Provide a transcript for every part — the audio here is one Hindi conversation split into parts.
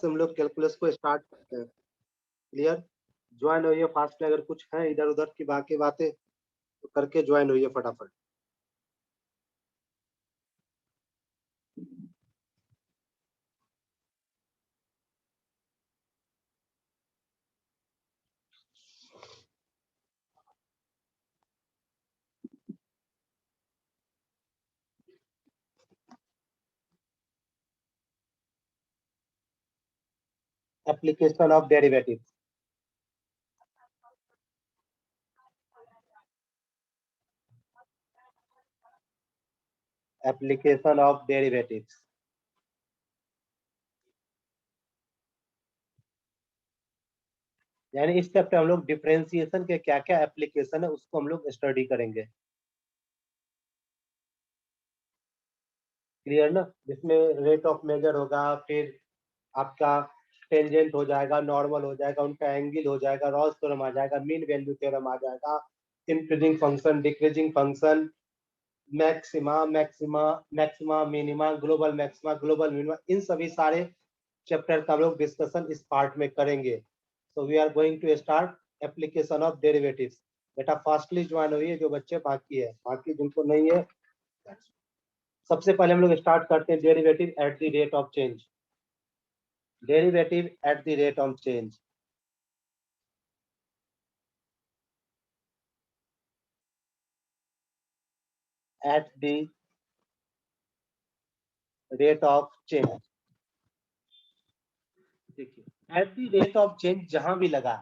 से हम लोग कैलकुलस को स्टार्ट करते हैं। क्लियर? ज्वाइन होइए फास्ट में, अगर कुछ है इधर उधर की बाकी बातें तो करके ज्वाइन होइए फटाफट। Application of derivative. Application of derivatives. यानी इस स्टेप पे हम लोग डिफरेंशिएशन के क्या क्या एप्लीकेशन है उसको हम लोग स्टडी करेंगे। क्लियर ना? जिसमें रेट ऑफ मेजर होगा, फिर आपका टेंजेंट हो जाएगा, नॉर्मल हो जाएगा, उनका एंगल हो जाएगा, रॉस थ्योरम आ जाएगा, मीन वैल्यू थ्योरम आ जाएगा, increasing function, decreasing function, maxima maxima maxima minima, global maxima global minima, इन सभी सारे चैप्टर का हम लोग डिस्कशन इस पार्ट में करेंगे। So we are going to start application of derivatives. बेटा फास्टली ज्वाइन हुई जो बच्चे बाकी है, बाकी जिनको नहीं है। सबसे पहले हम लोग स्टार्ट करते हैं derivative at the rate of change. Derivative at the rate of change. At the rate of change. देखिए at the rate of change जहां भी लगा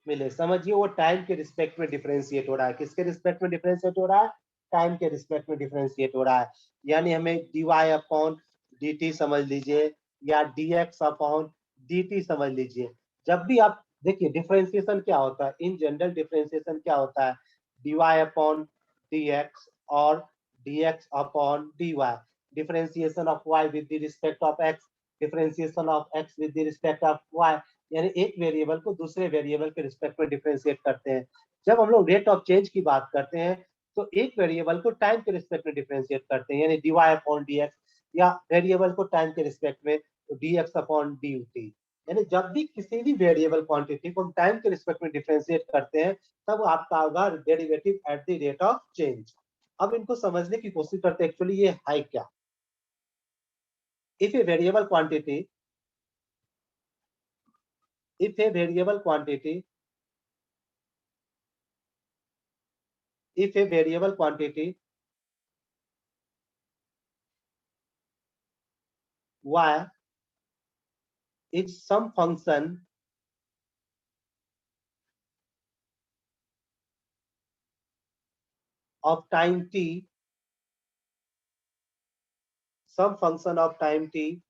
मिले, समझिए वो टाइम के रिस्पेक्ट में डिफरेंशिएट हो रहा है। किसके रिस्पेक्ट में डिफरेंशिएट हो रहा है? टाइम के रिस्पेक्ट में डिफरेंशिएट हो रहा है। यानी हमें dy अपॉन dt समझ लीजिए या dx अपॉन dt समझ लीजिए। जब भी आप देखिए डिफरेंशिएशन क्या होता है, इन जनरल डिफरेंशिएशन क्या होता है? dy अपॉन dx और dx upon dy। Differentiation of y with the respect of x, differentiation of x with the respect of y। यानी एक वेरिएबल को दूसरे वेरिएबल के रिस्पेक्ट में डिफरेंशिएट करते हैं। जब हम लोग रेट ऑफ चेंज की बात करते हैं तो एक वेरिएबल को टाइम के रिस्पेक्ट में डिफरेंशिएट करते हैं, यानी dy अपॉन dx, या वेरिएबल को टाइम के रिस्पेक्ट में तो dx अपॉन dt। यानी जब भी किसी भी वेरिएबल क्वांटिटी को हम टाइम के रिस्पेक्ट में डिफरेंशिएट करते हैं तब आपका होगा derivative at the rate of change. अब इनको समझने की कोशिश करते हैं एक्चुअली ये है क्या। If a variable quantity, if a variable quantity, if a variable quantity y is some function of time t, some function of time t,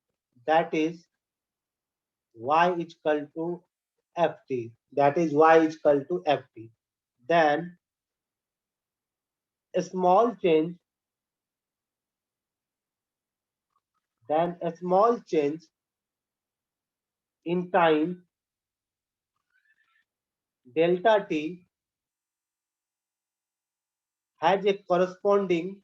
that is y is equal to ft, that is y is equal to ft, then a small change, then a small change in time delta t has a corresponding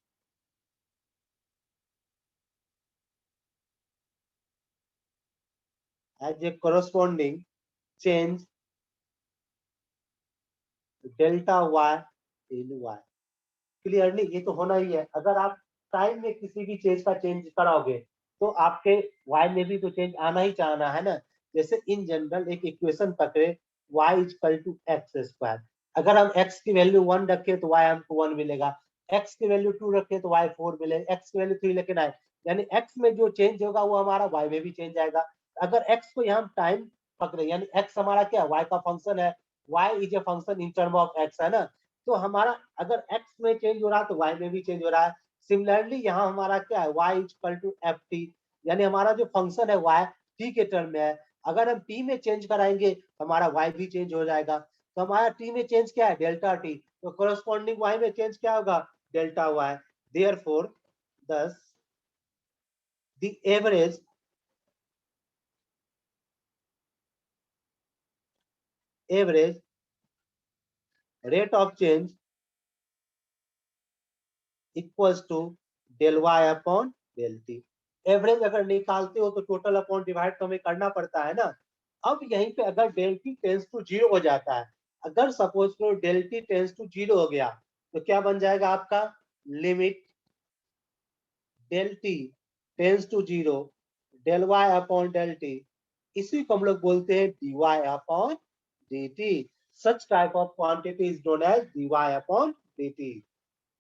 change delta y in y। Clearly ये तो होना ही है। अगर आप टाइम में किसी भी चीज का चेंज कराओगे तो आपके y में भी तो चेंज आना ही चाहना है ना। जैसे इन जनरल एक इक्वेशन पकड़े y is equal to X square. अगर हम x की वैल्यू 1 रखे तो y हमको 1 मिलेगा, x की वैल्यू 2 रखे तो y 4 मिलेगा, x की वैल्यू 3 लेके ना, यानी x में जो चेंज होगा वो हमारा y में भी चेंज आएगा। अगर x को यहाँ टाइम पकड़े यानी x हमारा क्या y का फंक्शन है, y is a function in term of x है ना, तो हमारा अगर x में चेंज हो रहा है तो y में भी चेंज हो रहा है। सिमिलरली यहाँ हमारा क्या है, y is equal to F T, यानी हमारा जो फंक्शन है y t के टर्म में है। अगर हम t में चेंज कराएंगे तो हमारा y भी चेंज हो जाएगा। तो हमारा t में चेंज क्या है, डेल्टा t, तो कोरोस्पोंडिंग y में चेंज क्या होगा, delta y। Therefore thus the average rate of change equals to del y upon del t। Average अगर निकालते हो तो टोटल अपॉन डिवाइड तो हमें करना पड़ता है ना। अब यहीं पे अगर del T tends to zero हो जाता है, अगर सपोज करो del T tends to zero हो गया, तो क्या बन जाएगा आपका limit del T tends to zero del Y upon del T, इसी को हम लोग बोलते हैं D Y upon D T. Such type of quantity is known as D Y upon D T.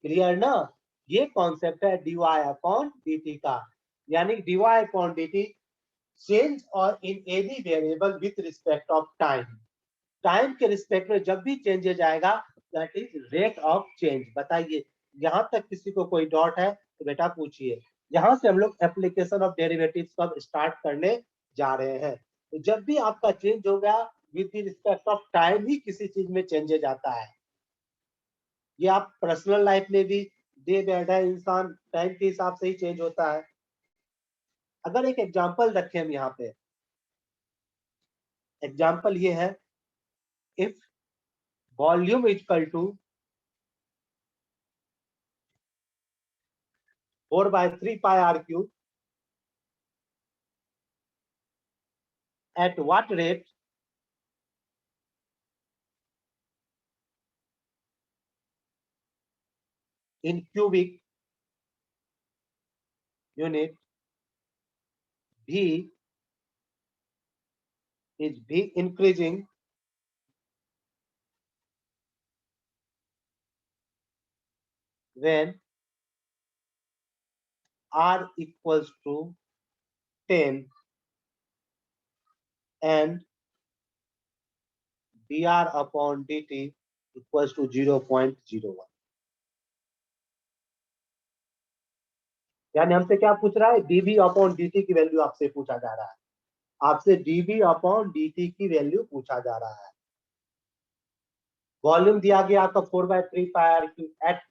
Clear ना? ये कॉन्सेप्ट है D Y upon D T का, यानी D Y upon D T change और in any variable with respect of time. Time के रिस्पेक्ट में जब भी चेंजेज आएगा that is rate of change. बताइए, यहां तक किसी को कोई डाउट है तो बेटा पूछिए। यहां से हम लोग एप्लीकेशन ऑफ डेरिवेटिव्स को अब स्टार्ट करने जा रहे हैं। तो जब भी आपका चेंज होगा विथ रिस्पेक्ट ऑफ टाइम ही किसी चीज में चेंजेज आता है। ये आप पर्सनल लाइफ में भी डे बाय डे इंसान टाइम के हिसाब से ही चेंज होता है। अगर एक एग्जांपल रखें हम यहाँ पे, एग्जांपल ये है, if volume equal to 4/3 pi R cube, at what rate in cubic unit V is V increasing when R equals to 10 and dr upon dt equals to 0.01। यानी हमसे क्या पूछ रहा है, dv अपॉन dt की वैल्यू आपसे पूछा जा रहा है। आपसे dv अपॉन dt की वैल्यू पूछा जा रहा है। वॉल्यूम दिया गया आपका 4/3 pi R cube. At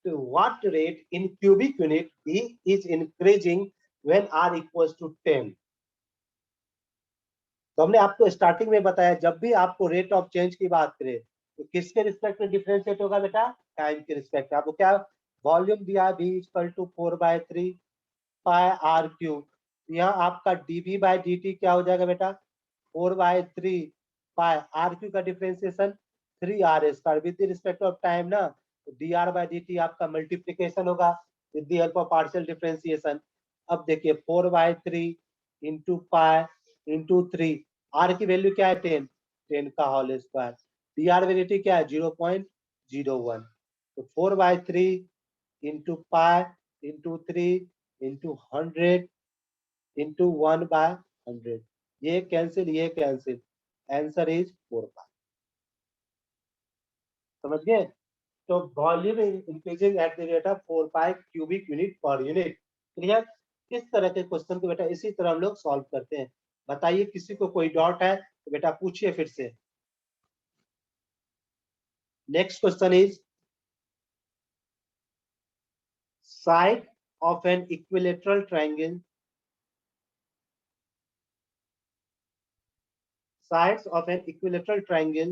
what rate in cubic unit V is increasing when R equals to 10। तो हमने आपको स्टार्टिंग में बताया जब भी आपको रेट ऑफ चेंज की बात करें तो किसके रिस्पेक्ट में डिफरेंशिएट होगा बेटा, टाइम के रिस्पेक्ट में। आपको क्या वॉल्यूम दिया v equal to 4/3 pi R cube, यहाँ आपका dv बाई dt क्या हो जाएगा बेटा, 4/3 पाई आर क्यूब का differentiation 3r square with respect of time ना, तो dr बाई dt आपका मल्टीप्लीकेशन होगा with the help of partial differentiation. अब देखिए 4/3 इंटू पाई इंटू 3, आर की वैल्यू क्या है 10, 10 का whole square, D R value क्या है 0.01। तो 4/3 into pi into 3 into 100 into 1/100, ये कैंसिल ये कैंसिल, आंसर इज 4 पाई। समझ गए? तो volume increasing at the rate of 4 pi cubic unit per unit. Clear? इस तरह के क्वेश्चन को बेटा इसी तरह हम लोग सॉल्व करते हैं। बताइए किसी को कोई डाउट है तो बेटा पूछिए फिर से। Next question is side of an equilateral triangle, sides of an equilateral triangle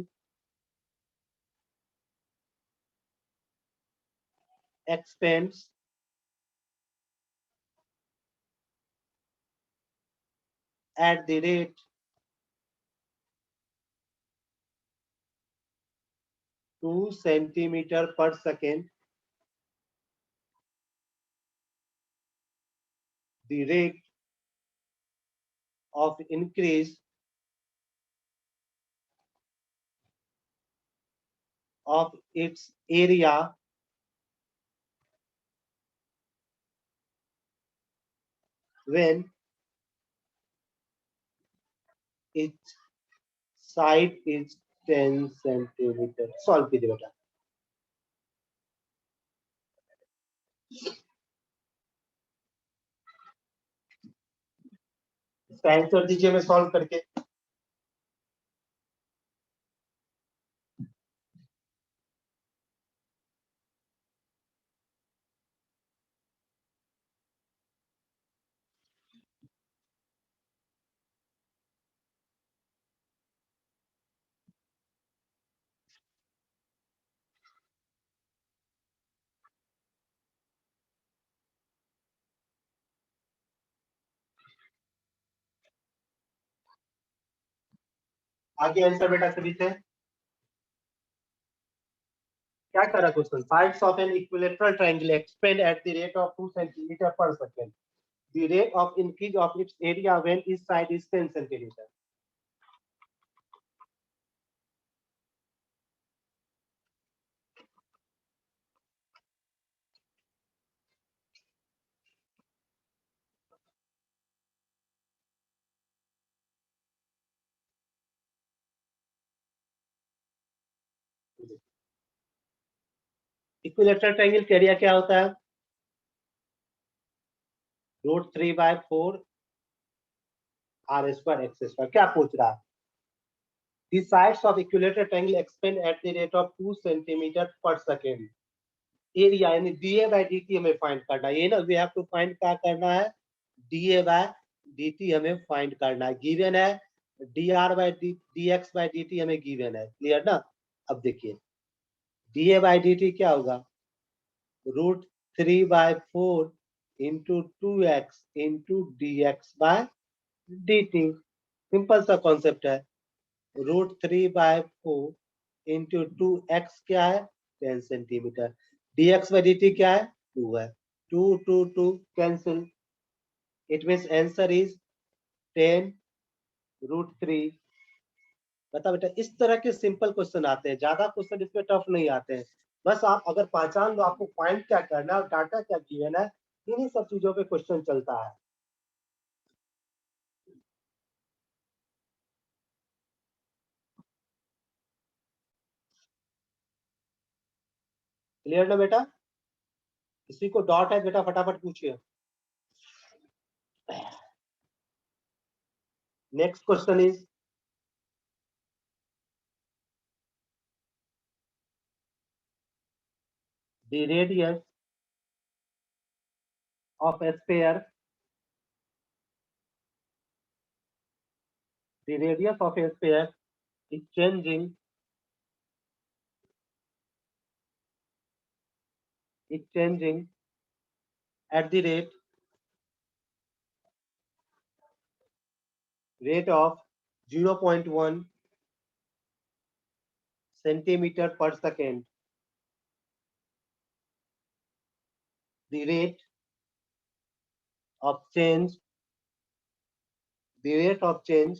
expands at the rate 2 centimeter per second, the rate of increase of its area when its side is 10 centimeter। Solve कीजिए बेटा। इसका आंसर दीजिए मैं सॉल्व करके। आगे आंसर बेटा सभी से क्या करा question, sides of an equilateral triangle expand at the rate of 2 centimetre per second, the rate of increase of its area when each side is 10 centimetre. Equilateral triangle का एरिया क्या होता है, √3/4 आर स्क्वायर एक्स स्क्वायर। क्या पूछ रहा है, the sides of equilateral triangle expand at the rate of 2 centimetre पर सेकेंड, एरिया यानी डीए बाय डीटी हमें फाइंड करना है, ये ना वी हैव टू फाइंड, क्या करना है, डीए बाय डीटी हमें फाइंड करना है, गिवन है DR by DX by DT हमें गिवन है, क्लियर ना। अब देखिए डीए बाय डीटी क्या होगा, √3/4 into 2x into dx by dt, simple सा कॉन्सेप्ट है। √3/4 इंटू 2x क्या है 10 सेंटीमीटर, dx बाय dt क्या है 2 है, 2 2 2 cancel, it means answer is 10√3। बता बेटा, इस तरह के सिंपल क्वेश्चन आते हैं, ज्यादा क्वेश्चन इसमें टफ नहीं आते हैं, बस आप अगर पहचान लो आपको पॉइंट क्या करना है और डाटा क्या गिवन है, इन्हीं सब चीजों पे क्वेश्चन चलता है। क्लियर ना बेटा, किसी को डॉट है बेटा फटाफट पूछिए। Next question is the radius of a sphere, the radius of a sphere is changing at the rate of 0.1 centimeter per second. The rate of change, the rate of change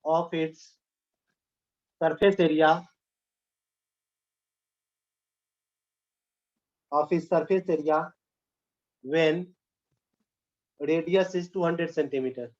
of its surface area, when radius is 200 centimeter.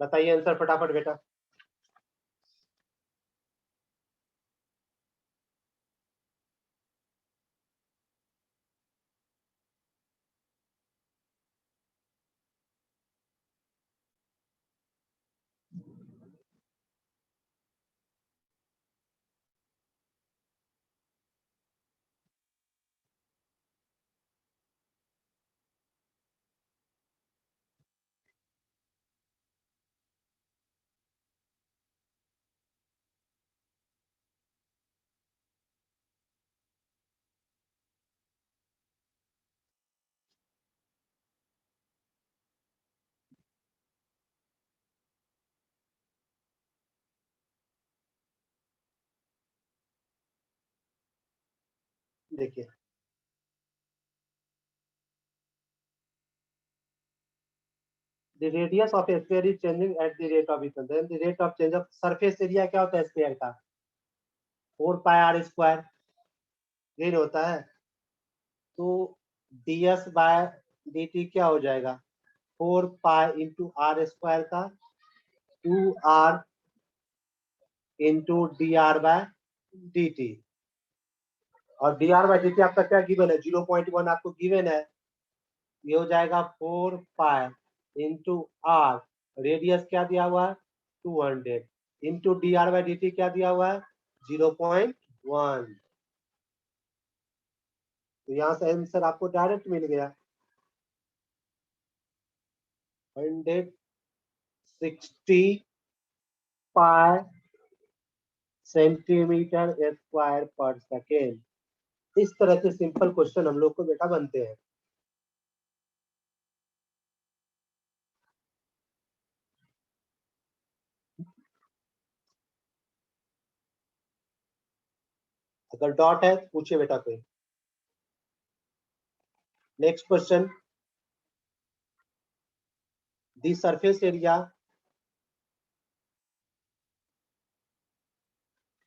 बताइए आंसर फटाफट बेटा। देखिए the radius of a sphere is changing at the rate of equal, then the rate of change of surface area क्या होता है स्फीयर का, 4πr² ये होता है, तो ds बाय dt क्या हो जाएगा 4π इंटू आर स्क्वायर का 2r into dr by dt, और dr बाय dt आपका क्या गिवन है 0.1 आपको गिवन है, ये हो जाएगा 4π इंटू आर, रेडियस क्या दिया हुआ है 200 इंटू dr/dt क्या दिया हुआ है 0.1। तो यहाँ से आंसर आपको डायरेक्ट मिल गया 165 सेंटीमीटर स्क्वायर पर सेकेंड। इस तरह के सिंपल क्वेश्चन हम लोग को बेटा बनते हैं। अगर डॉट है पूछिए बेटा कोई। Next question, the surface area,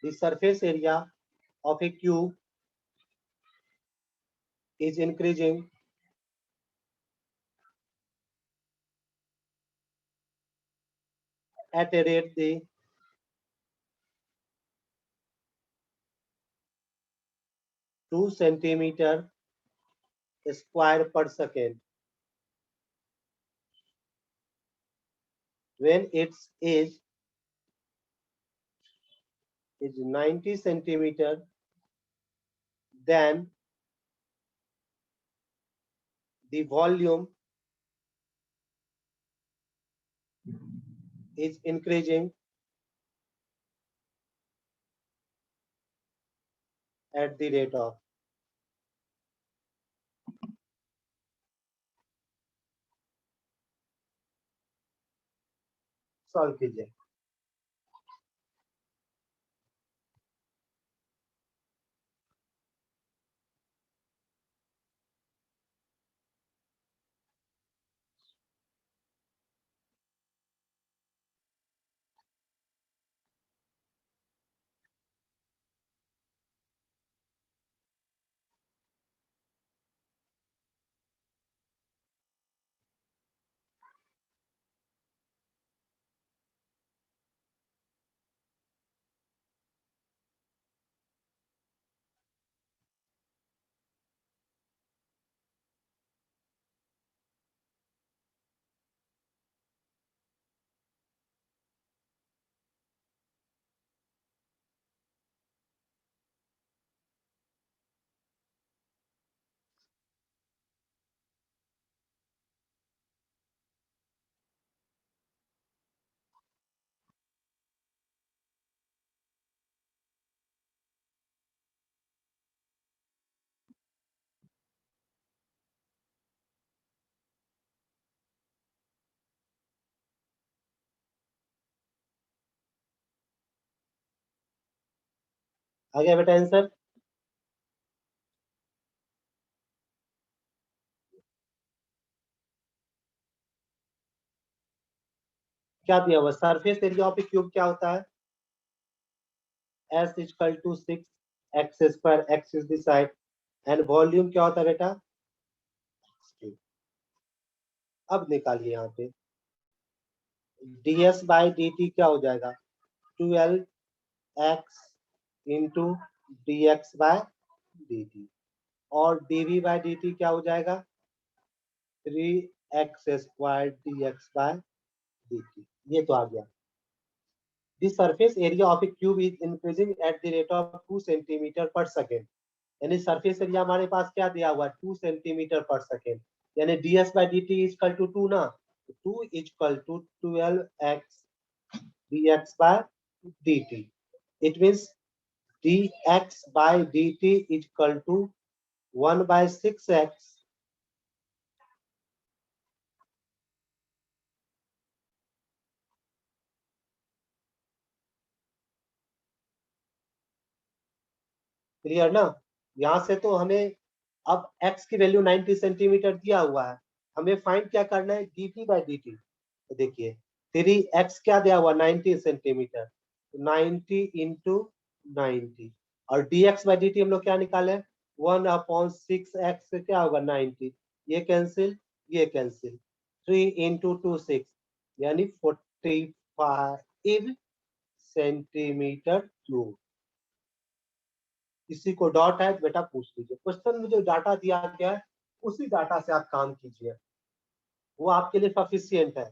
the surface area of a cube is increasing at a rate the 2 centimeter square per second when its age is 90 centimeter, then the volume is increasing at the rate of। Solve कीजिए। आ गया बेटा आंसर। क्या दिया हुआ surface area of a cube क्या होता है s equal to 6 x square, x is the side, and volume क्या होता है बेटा। अब निकालिए यहाँ पे ds बाई dt क्या हो जाएगा 12x into dx by dt, और dv बाय dt क्या हो जाएगा 3x square dx by dt। ये तो आ गया। The surface area of a cube is increasing at the rate of 2 centimetre पर सेकेंड। यानी सरफेस एरिया हमारे पास क्या दिया हुआ है 2 सेंटीमीटर पर सेकेंड, यानी ds बाय dt इक्वल टू 2 ना, 2 equal to 12x dx by dt। It means dx by dt is equal to 1 by 6x clear ना। यहाँ से तो हमें अब x की वैल्यू 90 सेंटीमीटर दिया हुआ है, हमें फाइंड क्या करना है dt बाय dt। तो देखिए 3x क्या दिया हुआ 90 सेंटीमीटर, 90 इंटू 90, और dx बाय dt हम लोग क्या निकाले 1/6x से क्या होगा 90, ये कैंसिल ये कैंसिल, 3 इंटू 2 6 यानी 45 सेंटीमीटर क्यूब। किसी को डॉट है बेटा पूछ लीजिए। क्वेश्चन में जो डाटा दिया गया है उसी डाटा से आप काम कीजिए, वो आपके लिए सफिशियंट है।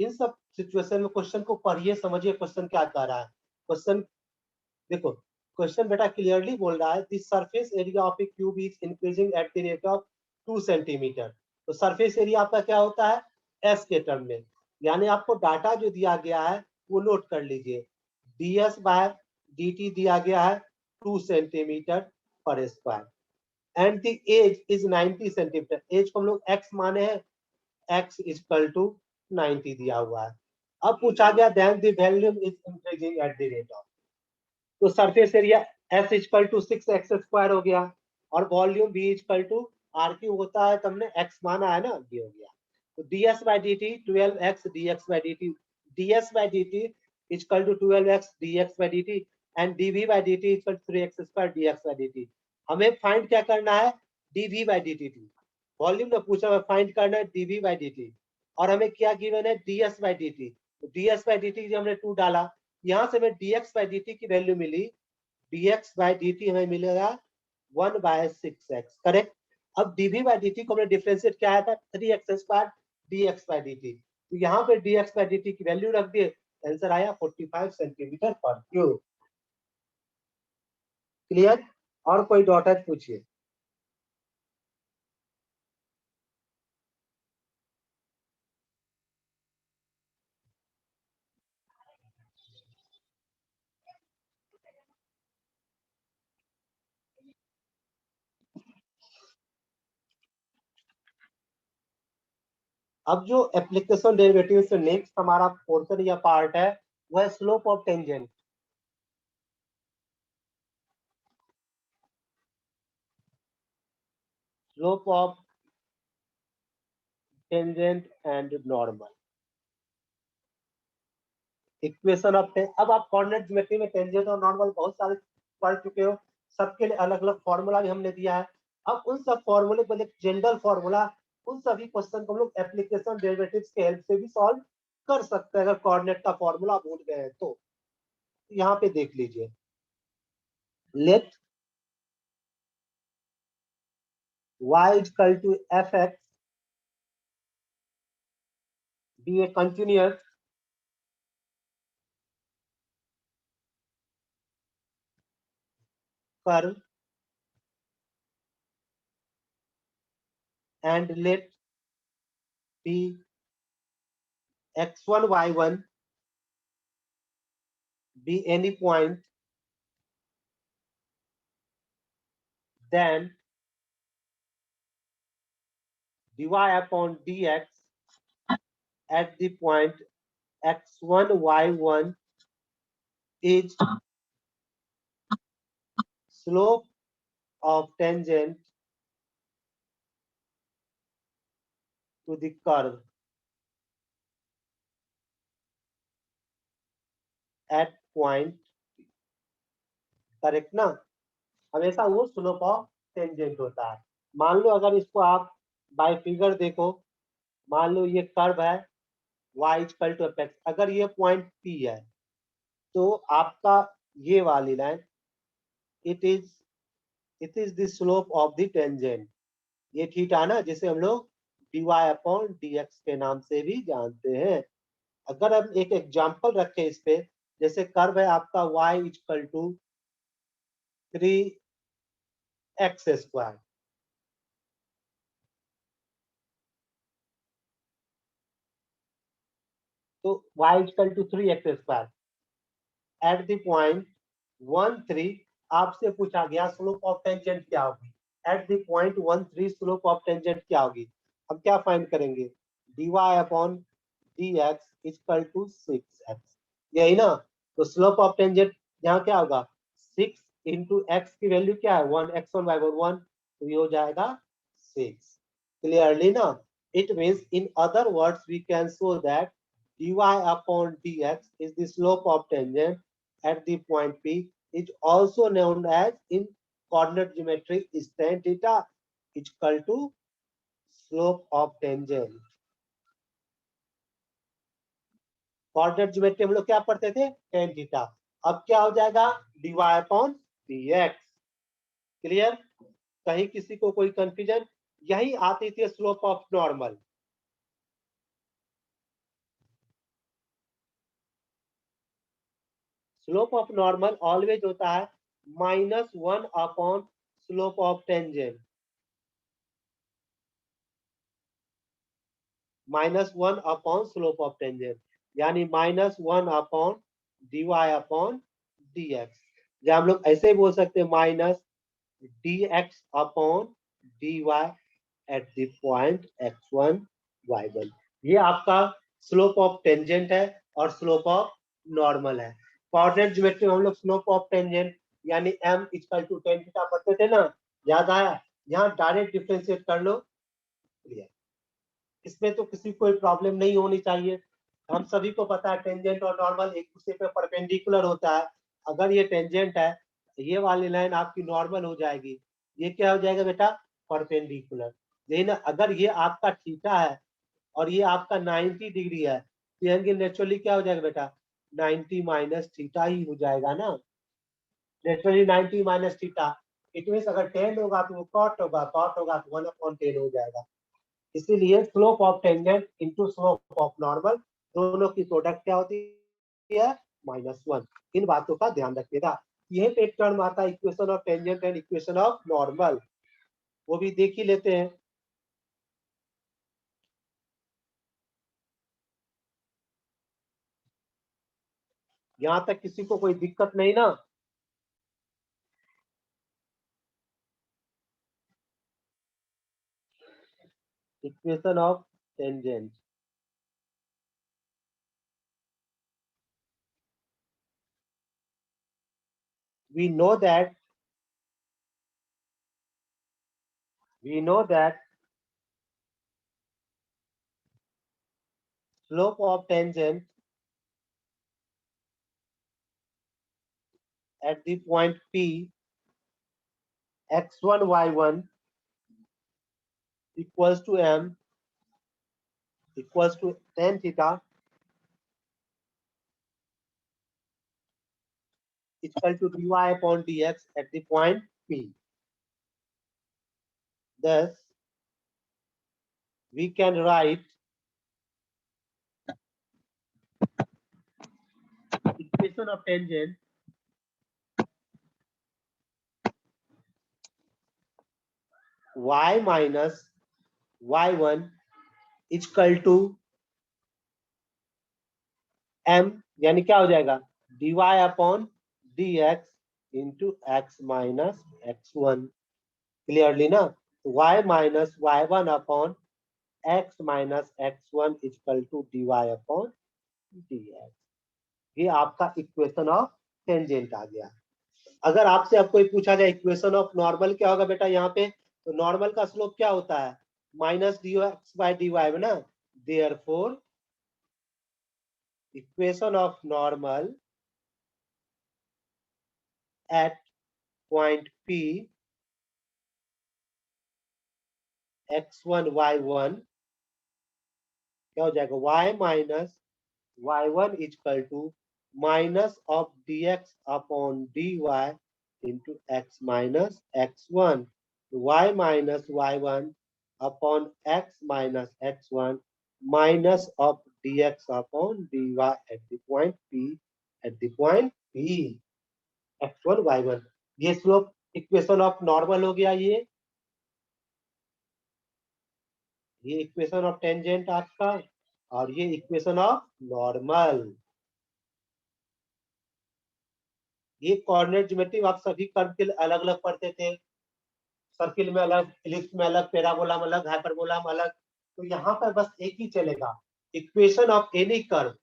इन सब सिचुएशन में क्वेश्चन को पढ़िए, समझिए क्वेश्चन क्या कह रहा है। क्वेश्चन देखो, क्वेश्चन बेटा क्लियरली बोल रहा है, this surface area of a cube is increasing at the rate of 2 centimetre. तो सरफेस एरिया आपका क्या होता है, एस के टर्म में। यानी आपको डाटा जो दिया गया है वो नोट कर लीजिए, ds बाय dt दिया गया है 2 centimetre per square and the edge is 90 centimetre. Edge को हम लोग x माने हैं, x इक्वल टू 90 दिया हुआ है। अब पूछा गया then the volume is increasing at the rate of, तो surface area S equal to 6x square हो गया और volume V equal to R cube होता है, तुमने x माना है ना, ये हो गया। तो ds by d t 12x dx by d t, ds by d t equal to 12x dx by d t and dv by d t equal to 3x square dx by d t. हमें फाइंड क्या करना है, dv by d t, volume में पूछा है, फाइंड करना है dv बाई डी टी और हमें क्या गिवन है, ds बाई डी टी। तो ds बाई डी टी हमने 2 डाला, यहाँ से हमें dx बाई डी टी की वैल्यू मिली, dx बाई डी टी हमें मिलेगा 1 बाय 6x, करेक्ट। अब dv बाई डी टी को हमने डिफरेंशिएट क्या आया था, 3x square dx by d t. तो यहाँ पे dx बाई डी टी की वैल्यू रख दिए, आंसर आया 45 सेंटीमीटर पर क्यूब। क्लियर, और कोई डाउट है पूछिए। अब जो एप्लीकेशन डेरिवेटिव से नेक्स्ट हमारा पोर्शन या पार्ट है वह slope of tangent. Slope of tangent and normal equation of, अब आप कोऑर्डिनेट ज्योमेट्री में टेंजेंट और नॉर्मल बहुत सारे पढ़ चुके हो, सबके लिए अलग अलग फॉर्मूला भी हमने दिया है। अब उन सब फॉर्मूले को एक जनरल फॉर्मूला, उन सभी क्वेश्चन को हम लोग एप्लीकेशन डेरिवेटिव्स के हेल्प से भी सॉल्व कर सकते हैं। अगर कोऑर्डिनेट का फॉर्मूला भूल गए हैं तो यहाँ पे देख लीजिए, let y equal to fx be a continuous curve and let be x1 y1 be any point, then dy upon dx at the point x1 y1 is slope of tangent to the curve at point, correct ना। हमेशा वो स्लोप ऑफ टेंजेंट होता है। मान लो अगर इसको आप बाय फिगर देखो, मान लो ये कर्व है y इक्वल टू एफ, अगर ये पॉइंट P है तो आपका ये वाली line it is the slope of the tangent, ये थीटा ना, जिसे हम लोग dy अपॉन dx के नाम से भी जानते हैं। अगर हम एक एग्जांपल रखें इस पे, जैसे कर्व है आपका y equal to 3x square, तो y equal to 3x square at the point 1 3, आपसे पूछा गया स्लोप ऑफ टेंजेंट क्या होगी, at the point 1 3 slope of tangent क्या होगी। हम क्या फाइंड करेंगे, dy upon dx equal to 6x, यही ना। तो स्लोप ऑफ टेंजेंट यहाँ क्या होगा, 6 इंटू एक्स की वैल्यू क्या है 1, x1 y1 1, तो ये हो जाएगा 6। क्लियरली ना, it means in other words we can show that dy upon dx is the slope of tangent at the point P, is also known as in coordinate geometry is tan theta equal to slope of tangent। Coordinate geometry हम लोग क्या पढ़ते थे, tan थीटा, अब क्या हो जाएगा dy upon dx। क्लियर, कहीं किसी को कोई कंफ्यूजन, यही आती थी slope of normal. Slope of normal always होता है -1 upon slope of tangent, -1 upon slope of tangent, यानी -1 अपॉन dy अपॉन dx, या हम लोग ऐसे ही बोल सकते हैं -dx upon dy at the point x1 y1। ये आपका स्लोप ऑफ टेंजेंट है और स्लोप ऑफ नॉर्मल है। कोऑर्डिनेट ज्योमेट्री में हम लोग स्लोप ऑफ टेंजेंट यानी m equal to tan theta पढ़ते थे ना, याद आया? यहाँ डायरेक्ट डिफरेंशिएट कर लो, क्लियर। इसमें तो किसी कोई प्रॉब्लम नहीं होनी चाहिए। हम सभी को पता है टेंजेंट और नॉर्मल एक दूसरे पे परपेंडिकुलर होता है। अगर ये टेंजेंट है, ये वाली लाइन आपकी नॉर्मल हो जाएगी, ये क्या हो जाएगा बेटा? परपेंडिकुलर। लेकिन अगर ये आपका थीटा है और ये आपका 90 डिग्री है, तो एंगल नेचुरली क्या हो जाएगा बेटा? 90 माइनस थीटा ही हो जाएगा ना, naturally 90 minus theta. It mean अगर टेन होगा तो वो कॉट होगा, कॉट होगा तो 1/10 हो जाएगा। इसीलिए slope of tangent into slope of normal, दोनों की प्रोडक्ट क्या होती है? -1। इन बातों का ध्यान रखिएगा। यही पे एक टर्म आता है equation of tangent and equation of normal, वो भी देख ही लेते हैं। यहाँ तक किसी को कोई दिक्कत नहीं ना? Equation of tangent, we know that we know that slope of tangent at the point P, x1 y1 equals to m equals to tan theta equal to dy upon dx at the point P. Thus, we can write equation of tangent y minus y1 is equal to m, यानी क्या हो जाएगा? dy upon dx into x minus x1, clearly ना? y minus y1 upon x minus x1 is equal to dy upon dx। ये आपका इक्वेशन ऑफ टेंजेंट आ गया। अगर आपसे अब कोई पूछा जाए इक्वेशन ऑफ नॉर्मल क्या होगा बेटा यहाँ पे, तो नॉर्मल का स्लोप क्या होता है? माइनस dx by dy है ना। Therefore equation of normal at point P x1 y1 क्या हो जाएगा? y minus y1 is equal to minus of dx upon dy into x minus x1, y minus y1 upon x minus x1 minus of dx upon dy at the point P, at the point P x1 y1। ये स्लोप इक्वेशन ऑफ नॉर्मल हो गया। ये इक्वेशन ऑफ टेंजेंट आपका, और ये इक्वेशन ऑफ नॉर्मल। ये कोऑर्डिनेट ज्योमेट्री आप सभी कर्व के अलग अलग पढ़ते थे, सर्किल में अलग, इलिप्स में अलग, पैराबोला में अलग, हाइपरबोला में अलग। तो यहाँ पर बस एक ही चलेगा, इक्वेशन ऑफ एनी कर्व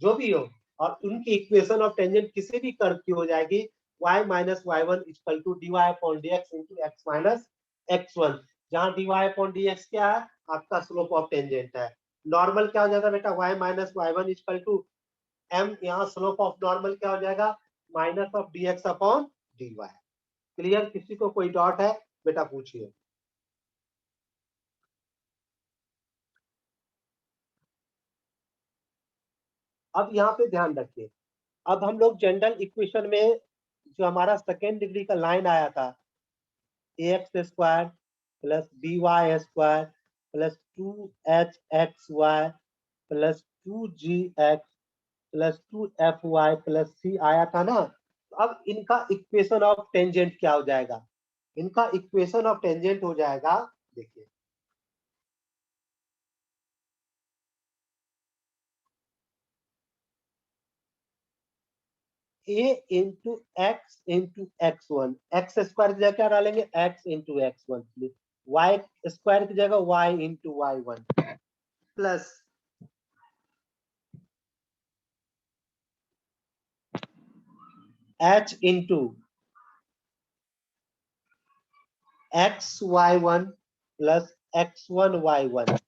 जो भी हो, और उनकी इक्वेशन ऑफ टेंजेंट किसी भी कर्व की हो जाएगी y minus y1 equal to dy upon dx into x minus x1, जहां dy अपॉन dx क्या है? आपका स्लोप ऑफ टेंजेंट है। नॉर्मल क्या हो जाता है बेटा? y minus y1 equal to m, यहाँ स्लोप ऑफ नॉर्मल क्या हो जाएगा? Minus of dx upon dy। Clear? किसी को कोई डाउट है बेटा पूछिए। अब यहाँ पे ध्यान रखिए, अब हम लोग जनरल इक्वेशन में जो हमारा सेकेंड डिग्री का लाइन आया था, ax square plus by square plus 2hxy plus 2gx plus 2fy plus c आया था ना। तो अब इनका इक्वेशन ऑफ टेंजेंट क्या हो जाएगा? इनका इक्वेशन ऑफ टेंजेंट हो जाएगा, देखिए a into x1, x square की जगह क्या डालेंगे? x into x1, y square की जगह y into y1 plus h into xy1 plus x1y1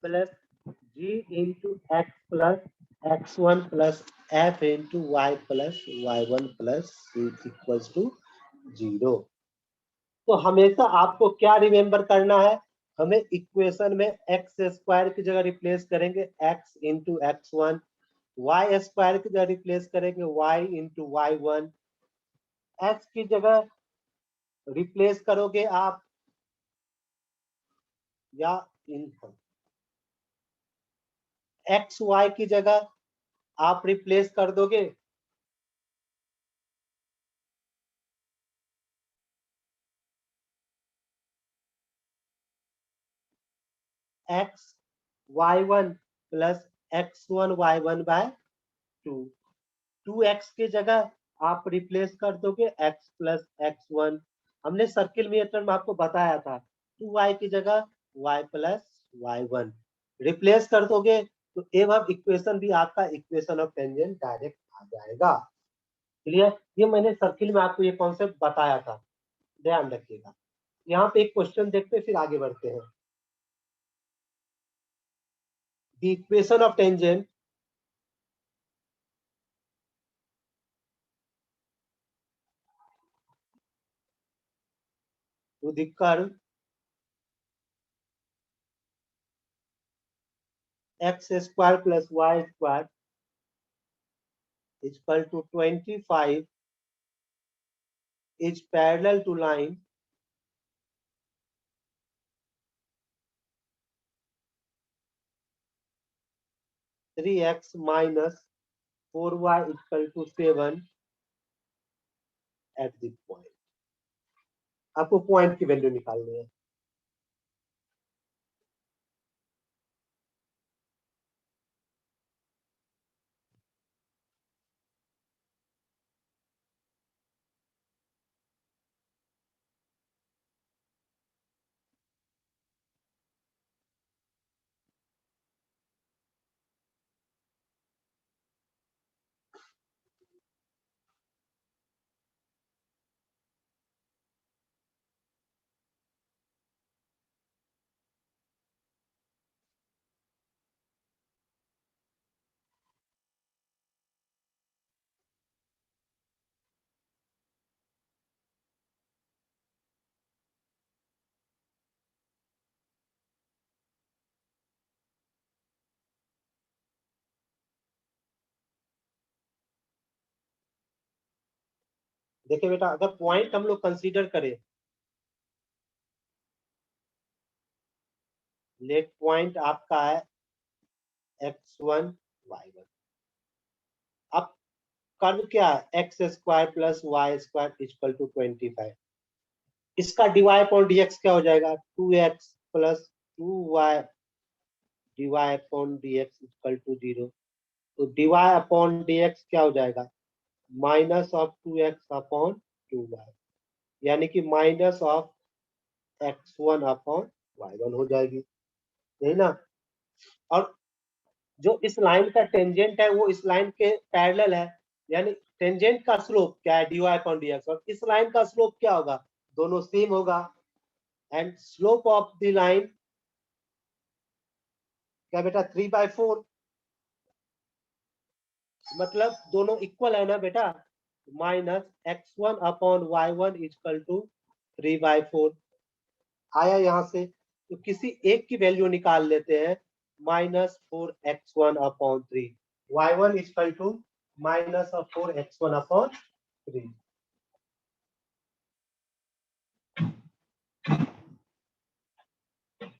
plus g into x plus x1 plus f into y plus y1 plus c equals to 0। तो हमेशा आपको क्या रिमेम्बर करना है? हमें इक्वेशन में एक्स स्क्वायर की जगह रिप्लेस करेंगे x into x1, Y square की जगह रिप्लेस करेंगे y इंटू y1, x की जगह रिप्लेस करोगे आप या इन एक्स वाई की जगह आप रिप्लेस कर दोगे x y one plus x1 y1 by 2, 2x की जगह आप रिप्लेस कर दोगे x प्लस x1। हमने सर्किल मेथड में आपको बताया था 2y की जगह y प्लस y1 रिप्लेस कर दोगे तो एवं इक्वेशन भी आपका इक्वेशन ऑफ टेंजेंट डायरेक्ट आ जाएगा। क्लियर? ये मैंने सर्किल में आपको ये कॉन्सेप्ट बताया था, ध्यान रखिएगा। यहाँ पे एक क्वेश्चन देखते हैं फिर आगे बढ़ते हैं। The equation of tangent to the curve x square plus y square is equal to 25 is parallel to line 3x minus 4y equal to 7 at the point। आपको पॉइंट की वैल्यू निकालनी है। देखिए बेटा, अगर पॉइंट हम लोग कंसीडर करें, लेट पॉइंट आपका है x1 y1। अब कर्व क्या है? X square plus y square equal to 25। इसका डीवाई अपॉन डीएक्स क्या हो जाएगा? 2x plus 2y d y upon d x equal to 0। तो डीवाई अपॉन डीएक्स क्या हो जाएगा? Minus of 2x upon 2y, यानी कि minus of x1 upon y1 हो जाएगी, यही ना? और जो इस लाइन का टेंजेंट है वो इस लाइन के पैरेलल है, यानी टेंजेंट का स्लोप क्या है? dy upon dx। और इस लाइन का स्लोप क्या होगा? दोनों सेम होगा। And slope of the line क्या बेटा? 3/4, मतलब दोनों इक्वल है ना बेटा। Minus x1 upon y1 equal to 3/4 आया यहाँ से। तो किसी एक की वैल्यू निकाल लेते हैं, -4x1 upon 3, y1 equal to -4x1 upon 3।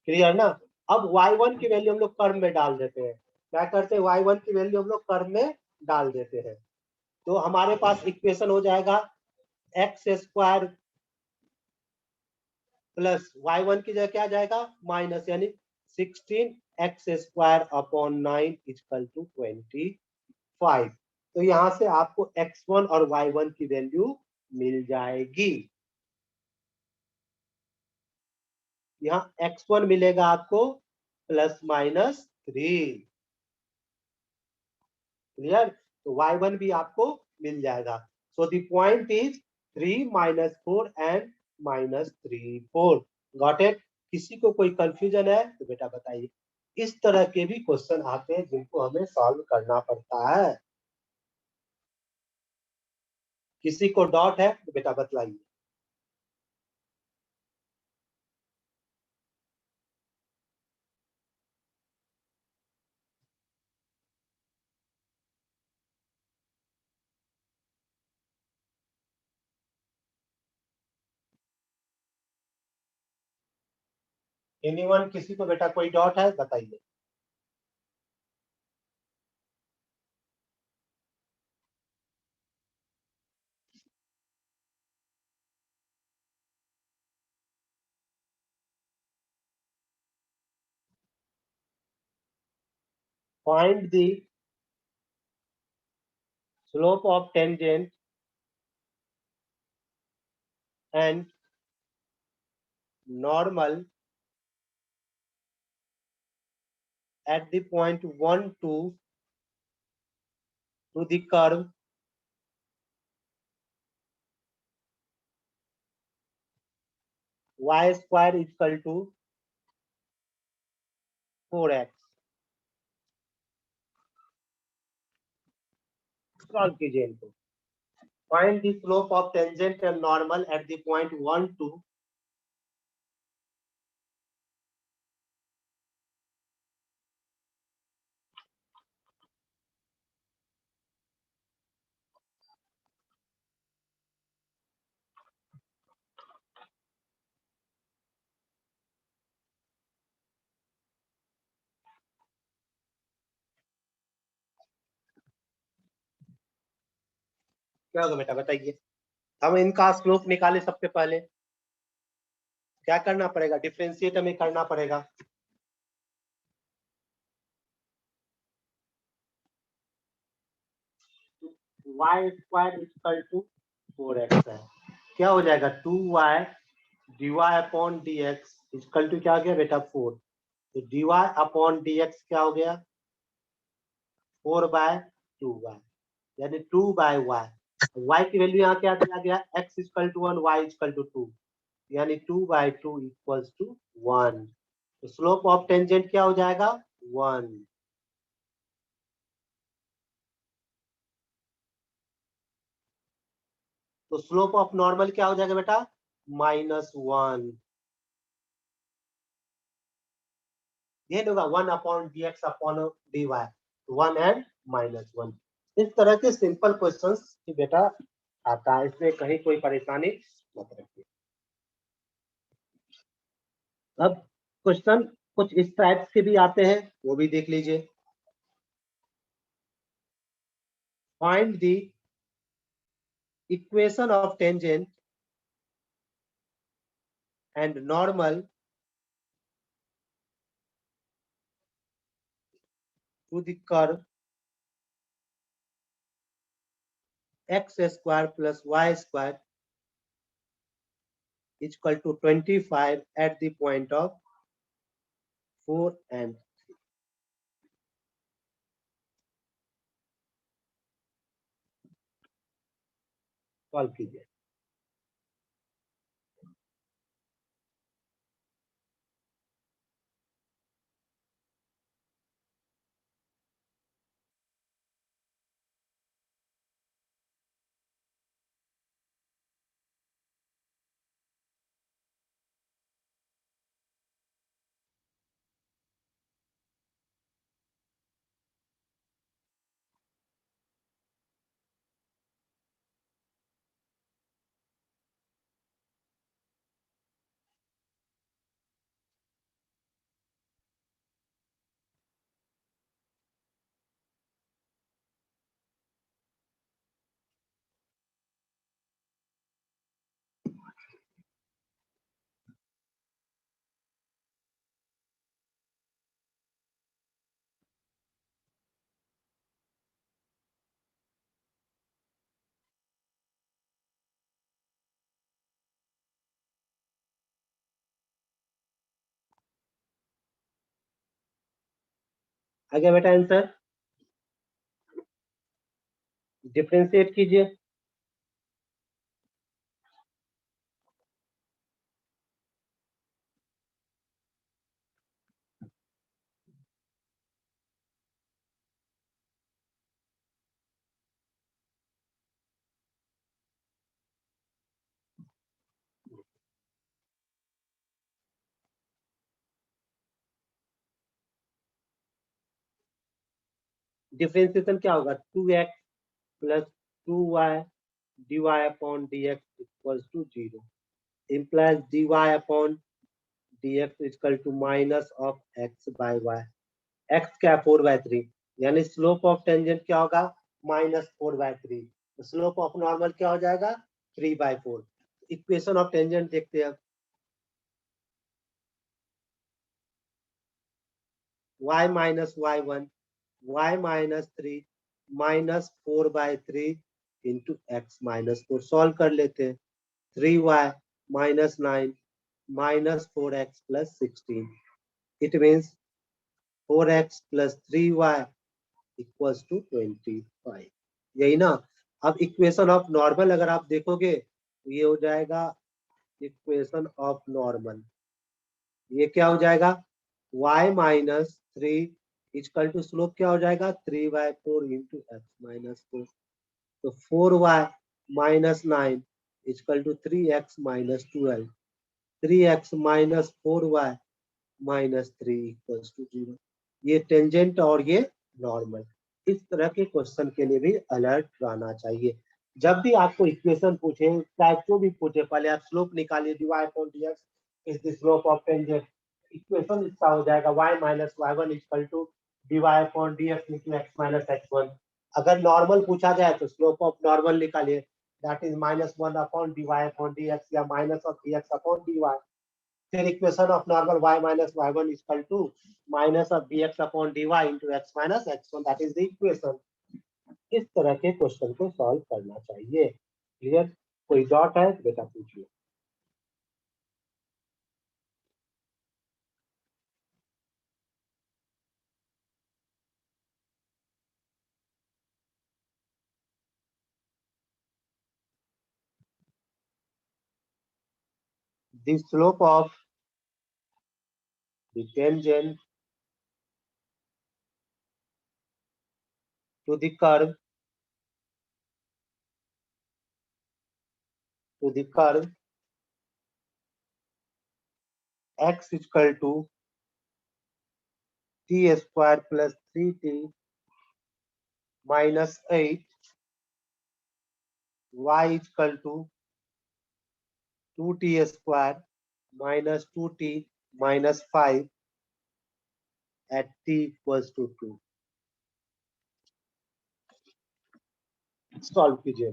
Clear ना? अब y1 की वैल्यू हम लोग कर्व में डाल देते हैं। क्या करते हैं, y1 की वैल्यू हम लोग कर्व में डाल देते हैं। तो हमारे पास इक्वेशन हो जाएगा एक्स स्क्वायर प्लस y1 की जगह क्या आ जाएगा माइनस, यानी 16x² इक्वल टू 25। तो यहां से आपको x1 और y1 की वैल्यू मिल जाएगी। यहाँ x1 मिलेगा आपको +-3। क्लियर? तो y1 भी आपको मिल जाएगा। So the point is 3 -4 and -3 4। Got it? किसी को कोई कंफ्यूजन है तो बेटा बताइए। इस तरह के भी क्वेश्चन आते हैं जिनको हमें सॉल्व करना पड़ता है। किसी को डाउट है तो बेटा बतलाइए। एनीवन, किसी को बेटा कोई डाउट है बताइए। Find the slope of tangent and normal at the point 1 to the curve y square equal to 4x। Solve कीजिए इनको। Find the slope of tangent and normal at the point 1 2। क्या होगा बेटा बताइए। हम इनका स्लोप निकाले सबसे पहले क्या करना पड़ेगा, डिफरेंशिएट हमें करना पड़ेगा। y square equal to 4x है। क्या हो जाएगा 2y dy upon dx equal to क्या हो गया बेटा 4। तो dy अपॉन dx क्या हो गया 4/2y, यानी 2/y। y की वैल्यू यहाँ क्या दिया गया x equal to 1 y equal to 2, यानी 2/2 इक्वल्स टू 1। तो स्लोप ऑफ टेंजेंट क्या हो जाएगा 1। तो स्लोप ऑफ नॉर्मल क्या हो जाएगा बेटा -1। ये होगा 1 upon dx upon dy, 1 and -1। इस तरह के सिंपल क्वेश्चंस की बेटा आता है, इसमें कहीं कोई परेशानी मत रखिए। अब क्वेश्चन कुछ इस टाइप के भी आते हैं, वो भी देख लीजिए। Find the equation of tangent and normal to the curve x square plus y square is equal to 25 at the point of 4 and solve कीजिए। आ गया बेटा आंसर? डिफरेंशिएट कीजिए। डिफरेंशिएशन क्या होगा? 2x plus 2y dy upon dx equals to 0 implies dy upon dx equal to minus of x by y। x क्या है? 4/3, यानी स्लोप ऑफ टेंजेंट क्या होगा? -4/3। स्लोप ऑफ नॉर्मल क्या हो जाएगा? 3/4। इक्वेशन ऑफ टेंजेंट देखते हैं। y minus y1 y minus 3 -4/3 into x minus 4 solve कर लेते हैं। 3y minus 9 -4x plus 16 it means 4x plus 3y equals to 25। यही ना? अब इक्वेशन ऑफ नॉर्मल अगर आप देखोगे तो ये हो जाएगा इक्वेशन ऑफ नॉर्मल। ये क्या हो जाएगा? y minus 3 equal to slope क्या हो जाएगा? 3/4 इंटू एक्स माइनस 4। तो 4y minus 9 equal to 3x minus 12। 3x minus 4y minus 3 equals to 0। ये टेंजेंट और ये नॉर्मल। इस तरह के क्वेश्चन के लिए भी अलर्ट रहना चाहिए। जब भी आपको इक्वेशन पूछे, चाहे जो भी पूछे, पहले आप स्लोप निकालिए। dy upon dx is the slope of tangent. Equation इसका हो जाएगा y minus y1 equal to dy upon dx into x minus x1। अगर नॉर्मल पूछा जाए तो स्लोप ऑफ नॉर्मल निकालिए, that is -1 upon dy upon dx या minus of dx upon dy। फिर equation of normal y minus y1 equal to minus of dx upon dy into x minus x1, that is the equation. इस तरह के क्वेश्चन को सॉल्व करना चाहिए। क्लियर? कोई डॉट है तो बेटा पूछिए। The slope of the tangent to the curve x equal to t square plus 3t minus 8 y equal to 2t square minus 2t minus 5 at t equals to 2। Solve कीजिए।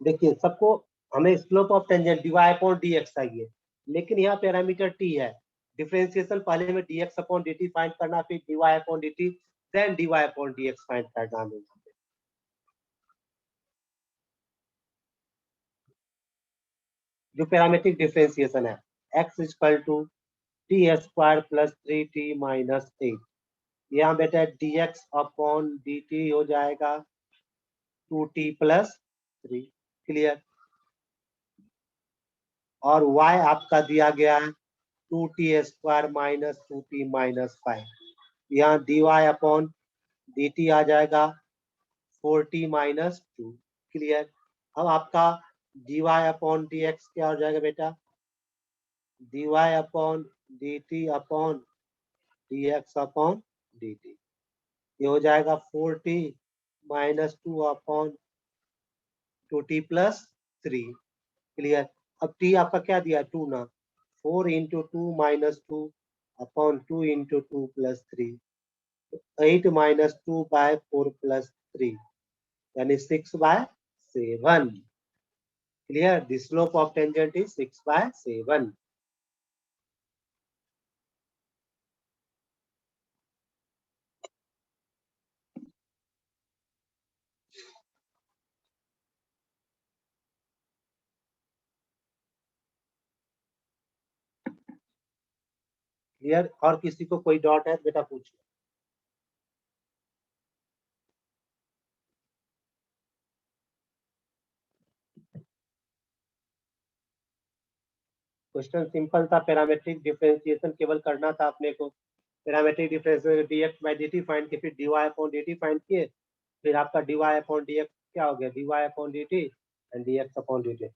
देखिए सबको हमें slope of tangent dy upon dx चाहिए, लेकिन यहाँ पैरामीटर t है। डिफरेंशिएशन पहले में dx अपॉन dt फाइंड करना, फिर dy upon dt, then dy upon dx find करना है। जो पैरामीट्रिक डिफरेंशिएशन है, x equal to t square plus 3t minus 8। यहाँ बेटा dx अपॉन dt हो जाएगा 2t प्लस 3। क्लियर? और y आपका दिया गया है 2t² माइनस 2t माइनस 5। यहाँ dy अपॉन dt आ जाएगा 4t माइनस 2। क्लियर। अब आपका dy अपॉन dx क्या हो जाएगा बेटा? dy upon dt upon dx upon dt। ये हो जाएगा 4t minus 2 upon 2t plus 3। Clear. अब t आपका क्या दिया? 2 ना। 4 into 2 minus 2 upon 2 into 2 plus 3। 8 minus 2 by 4 plus 3 यानी 6 by 7। Clear. The slope of tangent is 6 by 7। Clear. और किसी को कोई डाउट है बेटा पूछो। क्वेश्चन सिंपल था, पैरामेट्रिक डिफरेंशिएशन केवल करना था अपने को। Parametric differentiation dx by dt find किए, फिर dy अपॉन dt फाइंड किए, फिर आपका dy अपॉन dx क्या हो गया? dy upon dt and dx upon dt।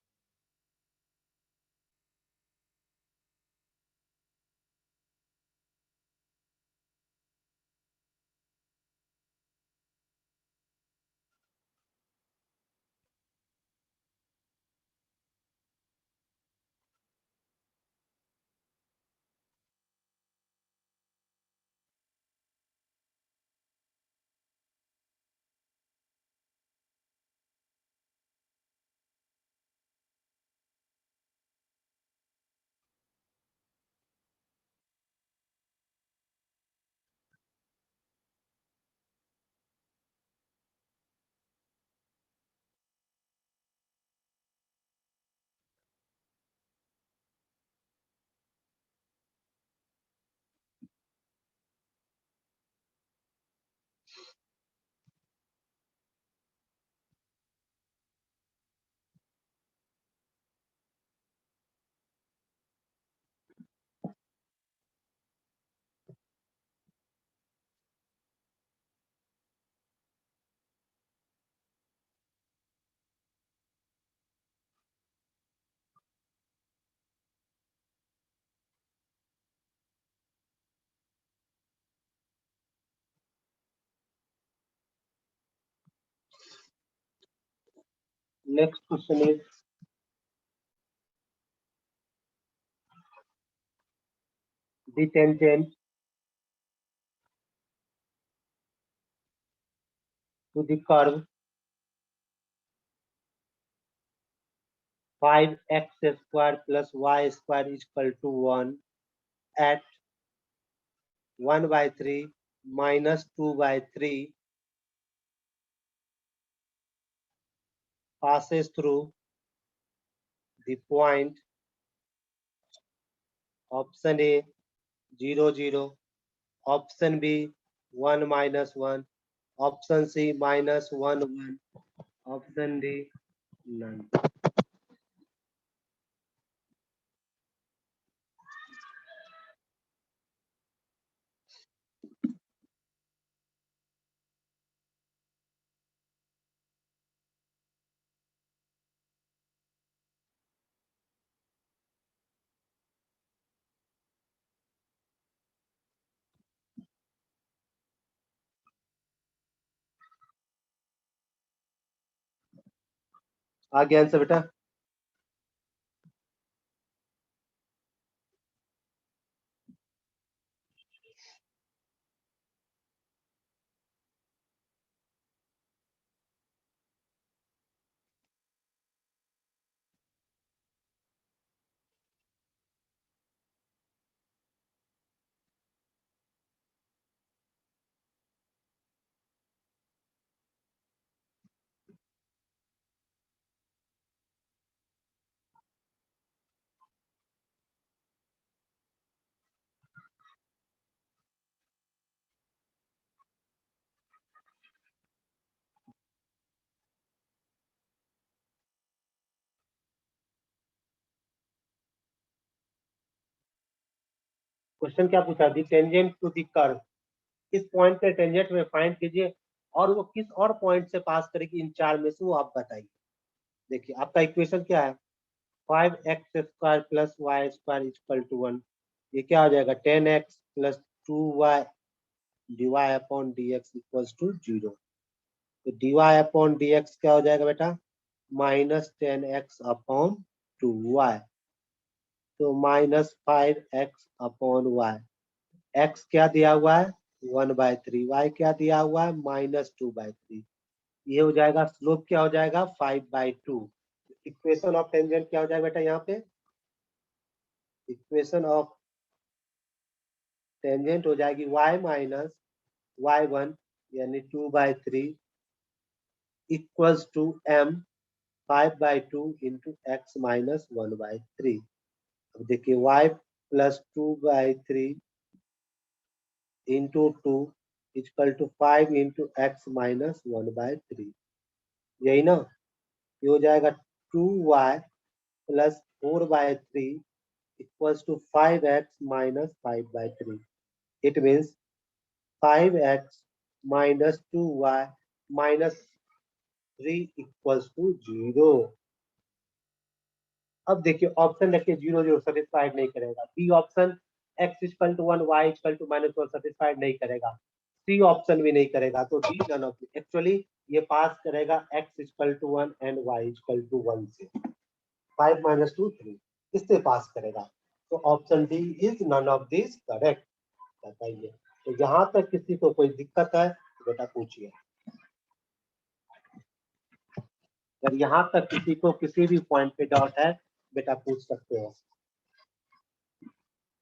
Next question is the tangent to the curve 5x² plus y² is equal to 1 at 1 by 3 minus 2 by 3 passes through the point option A 0 0, option B 1 minus 1, option C minus 1 1, option D none। आगे आंसर बेटा। क्वेश्चन क्या पूछा, दी टेंजेंट टू दी कर्व, इस पॉइंट पे टेंजेंट में फाइंड कीजिए और वो किस और पॉइंट से पास करेगी इन चार में से, वो आप बताइए। देखिए आपका इक्वेशन क्या है, 5x² plus y square equal to 1, ये क्या हो जाएगा 10x plus 2y dy upon dx equals to 0। तो dy अपॉन dx क्या हो जाएगा बेटा, -10x अपॉन 2y, तो -5x अपॉन y, x क्या दिया हुआ है 1/3, y क्या दिया हुआ है -2/3, ये हो जाएगा स्लोप क्या हो जाएगा 5/2। इक्वेशन ऑफ टेंजेंट क्या हो जाएगा बेटा, यहाँ पे इक्वेशन ऑफ टेंजेंट हो जाएगी y माइनस y1 यानी 2/3 equals to m 5/2 into x minus 1/3। अब देखिए y plus 2/3 into 2 equal to 5 into x minus 1/3, यही ना, ये हो जाएगा 2y plus 4/3 equals to 5x minus 5/3। It means 5x minus 2y minus 3 equals to 0। अब देखिए ऑप्शन रखिए 0 0 सेटिस्फाइड नहीं करेगा, B option x equal to 1 y equal to -1 satisfied नहीं करेगा, सी ऑप्शन भी नहीं करेगा, तो डी नन ऑफ एक्चुअली ये पास करेगा x equal to 1 and y equal to 1 से, 5 - 2 3 इससे पास करेगा, तो option D is none of this correct. बताइए, तो यहाँ तक किसी को कोई दिक्कत है तो बेटा पूछिए, अगर यहाँ तक किसी को किसी भी पॉइंट पे डाउट है बेटा पूछ सकते हो।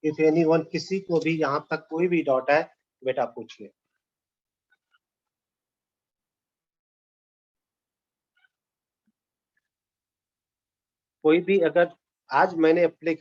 इफ एनीवन, किसी को भी यहाँ तक कोई भी डाउट है बेटा पूछिए। कोई भी अगर आज मैंने एप्लीकेशन